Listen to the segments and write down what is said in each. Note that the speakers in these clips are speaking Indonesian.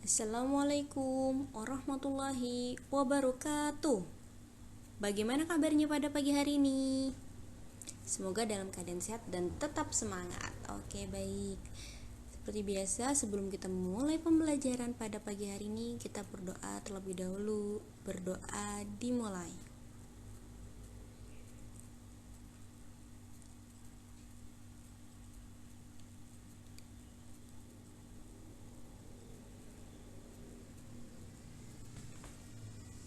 Assalamualaikum warahmatullahi wabarakatuh. Bagaimana kabarnya pada pagi hari ini? Semoga dalam keadaan sehat dan tetap semangat. Oke, baik. Seperti biasa, sebelum kita memulai pembelajaran pada pagi hari ini, kita berdoa terlebih dahulu. Berdoa dimulai.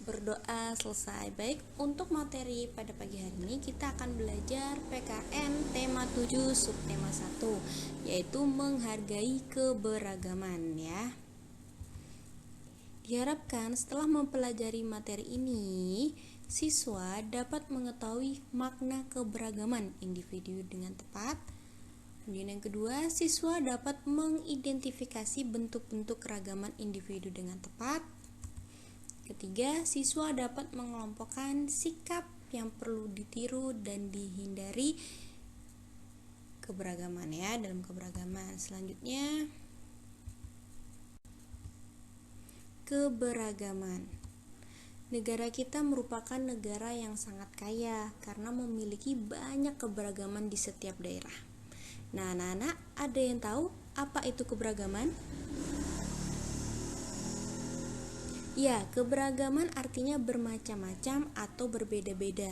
Berdoa selesai. Baik, untuk materi pada pagi hari ini kita akan belajar PKN tema 7 subtema 1, yaitu menghargai keberagaman ya. Diharapkan setelah mempelajari materi ini, siswa dapat mengetahui makna keberagaman individu dengan tepat. Kemudian yang kedua, siswa dapat mengidentifikasi bentuk-bentuk keragaman individu dengan tepat. Ketiga, siswa dapat mengelompokkan sikap yang perlu ditiru dan dihindari keberagaman ya, dalam keberagaman. Selanjutnya, keberagaman. Negara kita merupakan negara yang sangat kaya karena memiliki banyak keberagaman di setiap daerah. Nah, anak-anak, ada yang tahu apa itu keberagaman? Ya, keberagaman artinya bermacam-macam atau berbeda-beda.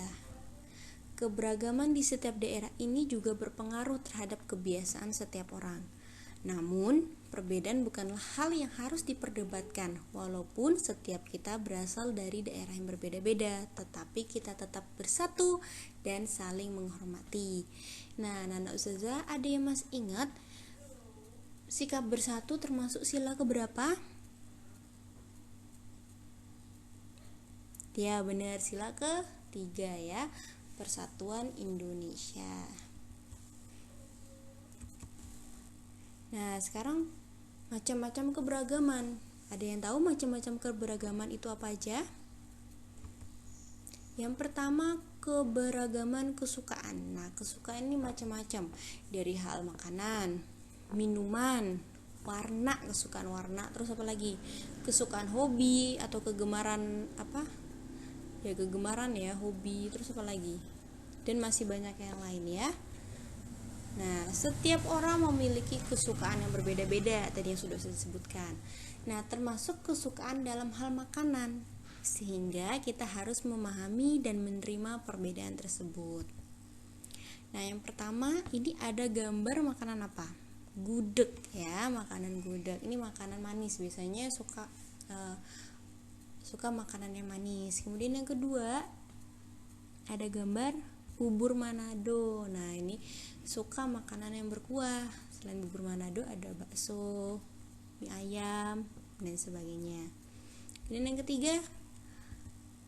Keberagaman di setiap daerah ini juga berpengaruh terhadap kebiasaan setiap orang. Namun, perbedaan bukanlah hal yang harus diperdebatkan, walaupun setiap kita berasal dari daerah yang berbeda-beda, tetapi kita tetap bersatu dan saling menghormati. Nah, Nana Ustazah, ada yang masih ingat sikap bersatu termasuk sila keberapa? Ya, benar, sila ketiga ya, Persatuan Indonesia. Nah, sekarang macam-macam keberagaman. Ada yang tahu macam-macam keberagaman itu apa aja? Yang pertama, keberagaman kesukaan. Nah, kesukaan ini macam-macam, dari hal makanan, minuman, warna, kesukaan warna, terus apa lagi? Kesukaan hobi atau kegemaran apa? Ya, kegemaran ya, hobi, terus apa lagi? Dan masih banyak yang lain ya. Nah, setiap orang memiliki kesukaan yang berbeda-beda, tadi yang sudah saya sebutkan. Nah, termasuk kesukaan dalam hal makanan, sehingga kita harus memahami dan menerima perbedaan tersebut. Nah, yang pertama, ini ada gambar makanan apa? Gudeg ya, makanan gudeg. Ini makanan manis, biasanya suka makanan yang manis. Kemudian yang kedua, ada gambar bubur Manado. Nah, ini suka makanan yang berkuah. Selain bubur Manado ada bakso, mie ayam, dan sebagainya. Kemudian yang ketiga,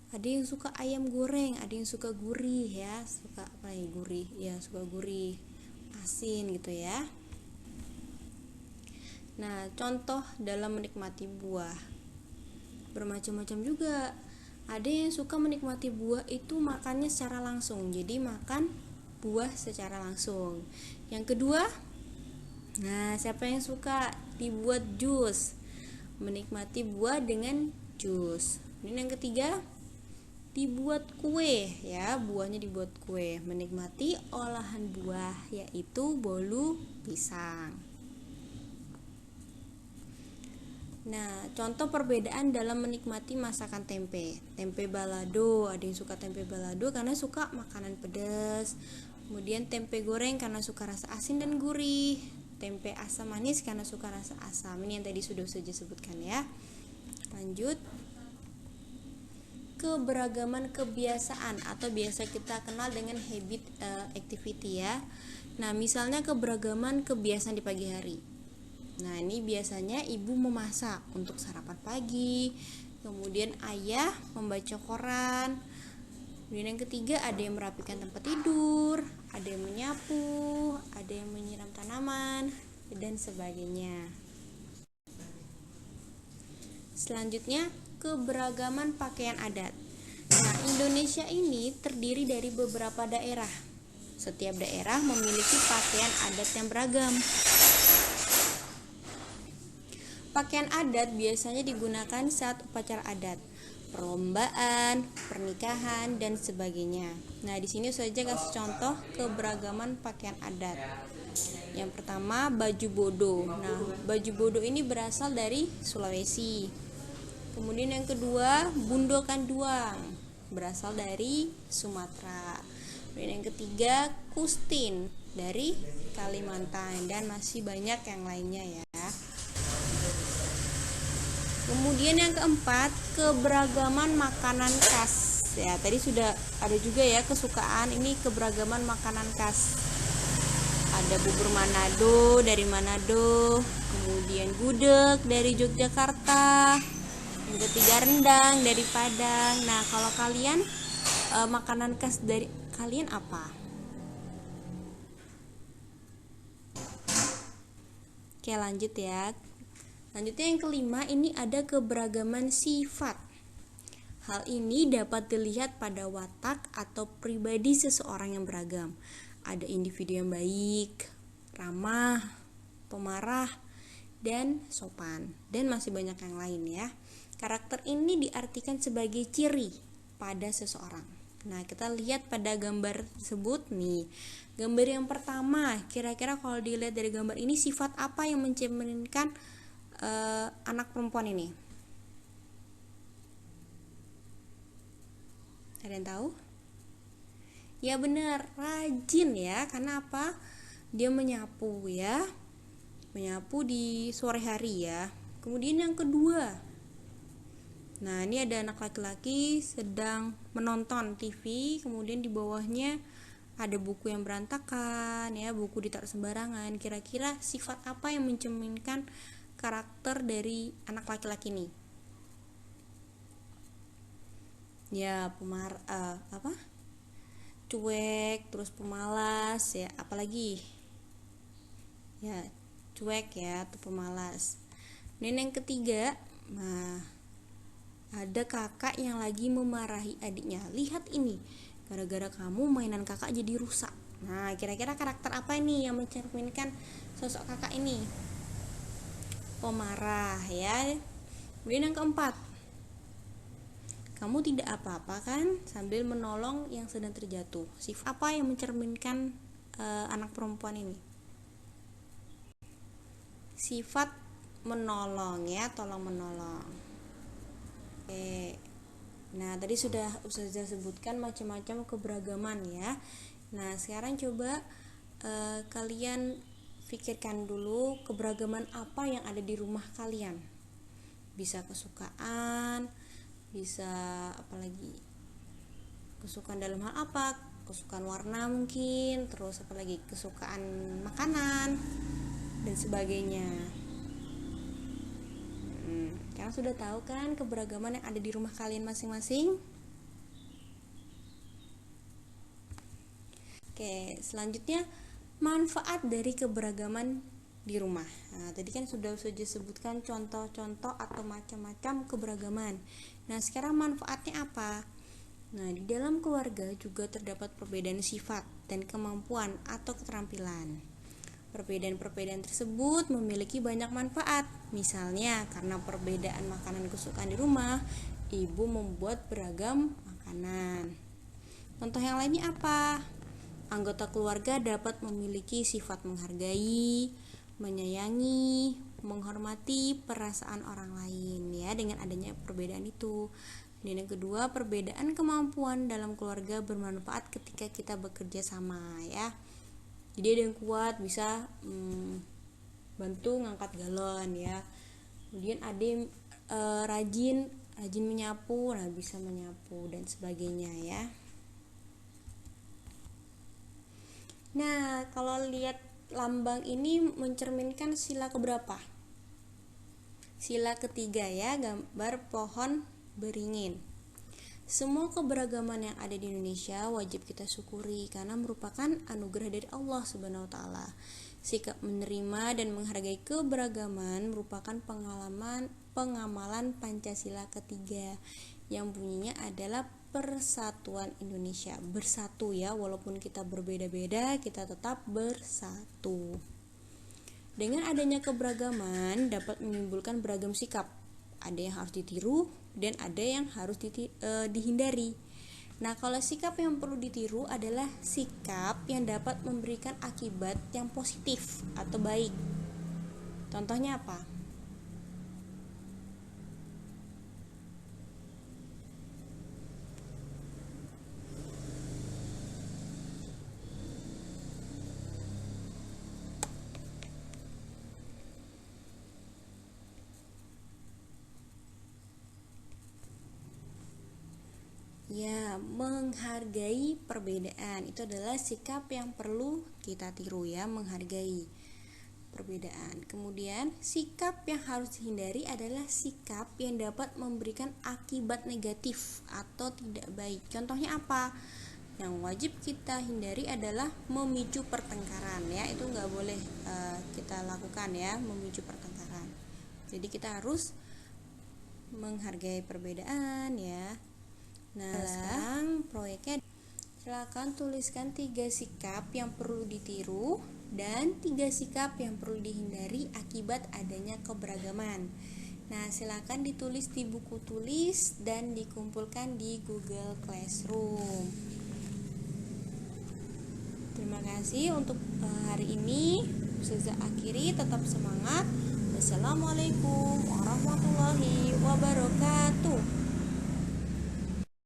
ada yang suka ayam goreng, ada yang suka gurih ya, suka apa ya, gurih ya, suka gurih, asin gitu ya. Nah, contoh dalam menikmati buah bermacam-macam juga. Ada yang suka menikmati buah itu makannya secara langsung, jadi makan buah secara langsung. Yang kedua, nah, siapa yang suka dibuat jus? Menikmati buah dengan jus. Dan yang ketiga, dibuat kue ya, buahnya dibuat kue. Menikmati olahan buah, yaitu bolu pisang. Nah, contoh perbedaan dalam menikmati masakan tempe. Tempe balado, ada yang suka tempe balado karena suka makanan pedas. Kemudian tempe goreng karena suka rasa asin dan gurih. Tempe asam manis karena suka rasa asam. Ini yang tadi sudah saya sebutkan ya. Lanjut. Keberagaman kebiasaan atau biasa kita kenal dengan habit activity ya. Nah, misalnya keberagaman kebiasaan di pagi hari. Nah, ini biasanya ibu memasak untuk sarapan pagi, kemudian ayah membaca koran. Kemudian yang ketiga, ada yang merapikan tempat tidur, ada yang menyapu, ada yang menyiram tanaman, dan sebagainya. Selanjutnya, keberagaman pakaian adat. Nah, Indonesia ini terdiri dari beberapa daerah. Setiap daerah memiliki pakaian adat yang beragam. Pakaian adat biasanya digunakan saat upacara adat, perlombaan, pernikahan, dan sebagainya. Nah, di sini saja kasih contoh keberagaman pakaian adat. Yang pertama, baju bodo. Nah, baju bodo ini berasal dari Sulawesi. Kemudian yang kedua, bundo kanduang, berasal dari Sumatera. Kemudian yang ketiga, kustin dari Kalimantan, dan masih banyak yang lainnya ya. Kemudian yang keempat, keberagaman makanan khas. Ya, tadi sudah ada juga ya kesukaan, ini keberagaman makanan khas. Ada bubur Manado dari Manado, kemudian gudeg dari Yogyakarta, yang ketiga rendang dari Padang. Nah, kalau kalian makanan khas dari kalian apa? Oke, lanjut ya. Lanjutnya yang kelima, ini ada keberagaman sifat. Hal ini dapat dilihat pada watak atau pribadi seseorang yang beragam. Ada individu yang baik, ramah, pemarah, dan sopan, dan masih banyak yang lain ya. Karakter ini diartikan sebagai ciri pada seseorang. Nah, kita lihat pada gambar tersebut nih. Gambar yang pertama, kira-kira kalau dilihat dari gambar ini, sifat apa yang mencerminkan anak perempuan ini? Ada yang tahu? Ya benar, rajin ya. Karena apa? Dia menyapu ya. Menyapu di sore hari ya. Kemudian yang kedua, nah ini ada anak laki-laki sedang menonton TV. Kemudian di bawahnya ada buku yang berantakan ya, buku ditaruh sembarangan. Kira-kira sifat apa yang mencerminkan karakter dari anak laki-laki ini? Ya, cuek, terus pemalas ya, apalagi ya, cuek ya atau pemalas. Dan yang ketiga, nah ada kakak yang lagi memarahi adiknya. Lihat ini, gara-gara kamu mainan kakak jadi rusak. Nah, kira-kira karakter apa ini yang mencerminkan sosok kakak ini? Pemarah ya. Kemudian yang keempat, kamu tidak apa-apa kan sambil menolong yang sedang terjatuh. Sifat apa yang mencerminkan anak perempuan ini? Sifat menolong ya, tolong menolong. Oke. Nah, tadi sudah sebutkan macam-macam keberagaman ya. Nah, sekarang coba kalian pikirkan dulu keberagaman apa yang ada di rumah kalian. Bisa kesukaan, bisa apalagi kesukaan dalam hal apa? Kesukaan warna mungkin, terus apalagi kesukaan makanan dan sebagainya. Kalian sudah tahu kan keberagaman yang ada di rumah kalian masing-masing? Oke, selanjutnya manfaat dari keberagaman di rumah. Nah, tadi kan sudah sebutkan contoh-contoh atau macam-macam keberagaman. Nah, sekarang manfaatnya apa? Nah, di dalam keluarga juga terdapat perbedaan sifat dan kemampuan atau keterampilan. Perbedaan-perbedaan tersebut memiliki banyak manfaat. Misalnya, karena perbedaan makanan kesukaan di rumah, ibu membuat beragam makanan. Contoh yang lainnya apa? Anggota keluarga dapat memiliki sifat menghargai, menyayangi, menghormati perasaan orang lain ya, dengan adanya perbedaan itu. Dan yang kedua, perbedaan kemampuan dalam keluarga bermanfaat ketika kita bekerja sama ya. Jadi ada yang kuat bisa bantu ngangkat galon ya. Kemudian ada yang rajin menyapu, nah bisa menyapu dan sebagainya ya. Nah, kalau lihat lambang ini mencerminkan sila keberapa? Sila ketiga ya, gambar pohon beringin. Semua keberagaman yang ada di Indonesia wajib kita syukuri karena merupakan anugerah dari Allah Subhanahu wa taala. Sikap menerima dan menghargai keberagaman merupakan pengamalan Pancasila ketiga yang bunyinya adalah Persatuan Indonesia. Bersatu ya, walaupun kita berbeda-beda, kita tetap bersatu. Dengan adanya keberagaman dapat menimbulkan beragam sikap. Ada yang harus ditiru dan ada yang harus dihindari. Nah, kalau sikap yang perlu ditiru adalah sikap yang dapat memberikan akibat yang positif atau baik. Contohnya apa? Ya, menghargai perbedaan itu adalah sikap yang perlu kita tiru ya, menghargai perbedaan. Kemudian, sikap yang harus dihindari adalah sikap yang dapat memberikan akibat negatif atau tidak baik. Contohnya apa? Yang wajib kita hindari adalah memicu pertengkaran ya, itu nggak boleh kita lakukan ya, memicu pertengkaran. Jadi kita harus menghargai perbedaan ya. Nah, sekarang proyeknya, silakan tuliskan 3 sikap yang perlu ditiru dan 3 sikap yang perlu dihindari akibat adanya keberagaman. Nah, silakan ditulis di buku tulis dan dikumpulkan di Google Classroom. Terima kasih untuk hari ini. Ustazah akhiri, tetap semangat. Wassalamualaikum warahmatullahi wabarakatuh.